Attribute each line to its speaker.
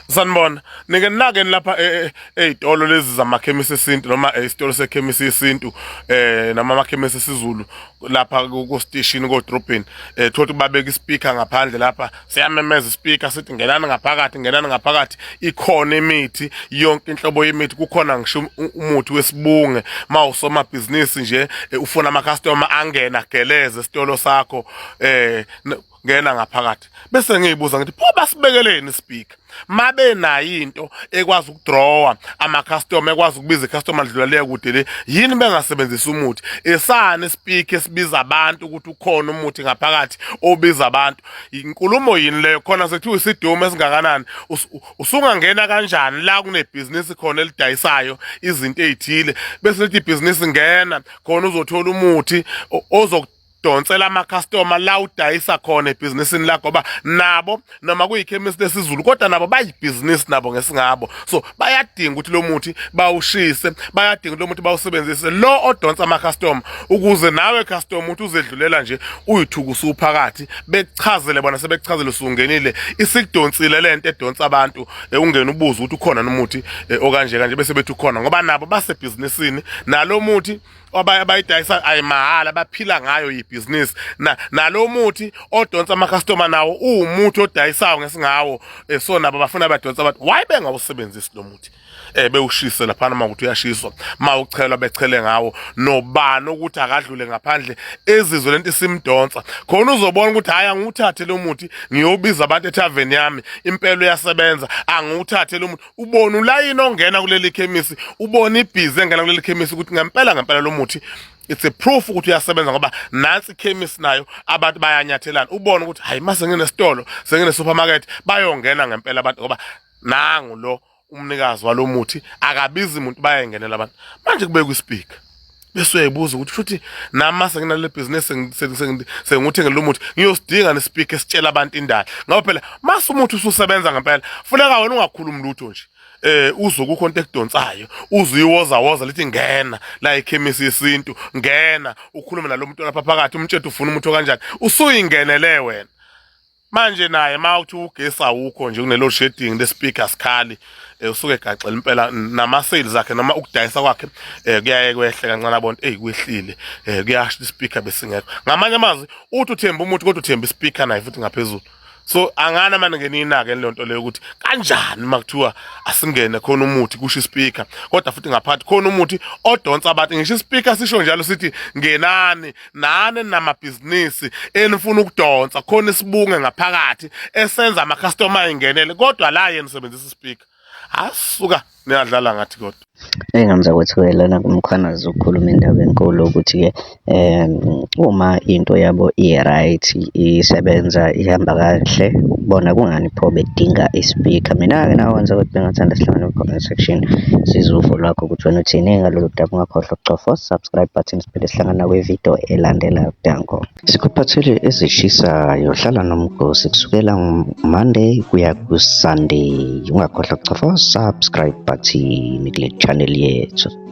Speaker 1: Sanibona, nike nakeni lapha ey'tolo lezi zamakhemisi esintu noma isitolo sekhemisi yesintu noma amakhemisi esiZulu lapha ku-station kodrobheni thola ukuthi babeka ispeaker ngaphandle lapha siyamemeza ispeaker sithi ngenani ngaphakathi ikhona imithi yonke inhlobo yemithi kukhona ngisho umuthi wesibunge mawusomabhizinisi nje ufuna ama-customer angena geleze esitolo sakho ngena ngaphakathi bese ngiyibuza ngithi pho basibekeleni ispeaker mabe nayo into ekwazi ukudrawa ama-customer ekwazi ukubiza i-customer ndlula leya kude le yini bengasebenzisa umuthi esana ispeaker esibiza abantu ukuthi ukhona umuthi ngaphakathi obiza abantu inkulumo yini leyo khona sekuthiwa isidumo esingakanani usungangena kanjani la kunebhizinisi khona elidayisayo izinto ezithile bese lithi ibhizinisi ngena khona uzothola umuthi donsela ama-customer la udayisa khona ebhizinisini lakho ngoba nabo noma kuyikhemisi lesiZulu kodwa nabo bayibhizinisi nabo ngesingabo so bayadinga ukuthi lo muthi bawushise bayadinga lo muthi bawusebenzise lo odonsa ama-customer ukuze nawe customer uthi uzedlulela nje uyithuka usuphakathi bekuchazele bona sebekuchazele usungenile isikudonsile lento edonsa abantu ungena ubuza ukuthi ukhona nomuthi okanje kanje bese bethi ukhona ngoba nabo basebhizinisini nalo muthi abayidayisa ayimahala baphila ngayo ibhizinisi nalo muthi odonsa ama-customer nawo uwumuthi odayisayo ngesingawo so nabo bafuna badonsa abantu why bengawusebenzisi lo muthi bewushise laphana makuthi uyashiswa mawuchelwa bechele ngawo nobani ukuthi akadlule ngaphandle ezizwe lento isimdonsa khona uzobona ukuthi hayi angiwuthathe lo muthi ngiyobiza abantu ethaveni yami impela uyasebenza angiwuthathe lo muthi ubona ulayini ongena kuleli khemisi ubona ibhizi engena kuleli khemisi ukuthi ngempela lo muthi it's a proof ukuthi uyasebenza ngoba nansi ikhemisi nayo abantu bayanyathelana ubone ukuthi hayi mase nginesitolo sengine supermarket bayongena ngempela abantu ngoba nangu lo umnikazi walomuthi akabizi umuntu bayengenela abantu manje kubeka ispeaker bese uyayibuza ukuthi futhi nama senginale business senguthenge lo muthi ngiyosidinga nespeaker esitshela abantu indaba ngoba phela mase umuthi ususebenza ngempela funeka wena ungakhulumi lutho nje uzokukho into ekudonsayo uzuyiwoza lithi ngena la ekhemisi yesintu ngena ukhulume nalomuntu lapha phakathi umtshela ufuna umuthi kanjani usuyingenele wena manje naye mawuthi ugesi awukho nje kunelo shedding lespeaker sikhali usuke egaxela impela nama sales akhe noma ukudayisa kwakhe kuyaye kwehle kancane abonto kwehlile kuyasho ispeaker besingekho ngamanye amazwi uthi uthemba umuthi kodwa uthemba ispeaker naye futhi ngaphezulu so angana manje ngeninake lento leyo ukuthi kanjani makuthiwa asingene khona umuthi kusho ispeaker kodwa futhi ngaphathi khona umuthi odonsa abantu ngisho ispeaker sisho njalo sithi ngenani nane namabhizinisi enifuna ukudonsa khona isibunge ngaphakathi esenza ama-customer ingenele kodwa la yena usebenzisa ispeaker asuka niyadlala ngathi kodwa
Speaker 2: engamza kwethu lana kumkhanazi ukukhuluma indaba enkulu ukuthi-ke uma into yabo i-right isebenza ihamba kahle bona kungani pho bedinga ispeaker mina-ke nawenza ukuthi bengathanda sihlangane ku-comment section sizuvo lwakho ukuthi wena uthini ngalolu daba ungakhohlwa ukucofa subscribe button siphinde sihlangana kwividiyo elandelayo danko sikuphathele ezishisayo hlala nomgosi kusukela Monday kuya ku-Sunday ungakhohlwa ukucofa subscribe button kule channel yethu.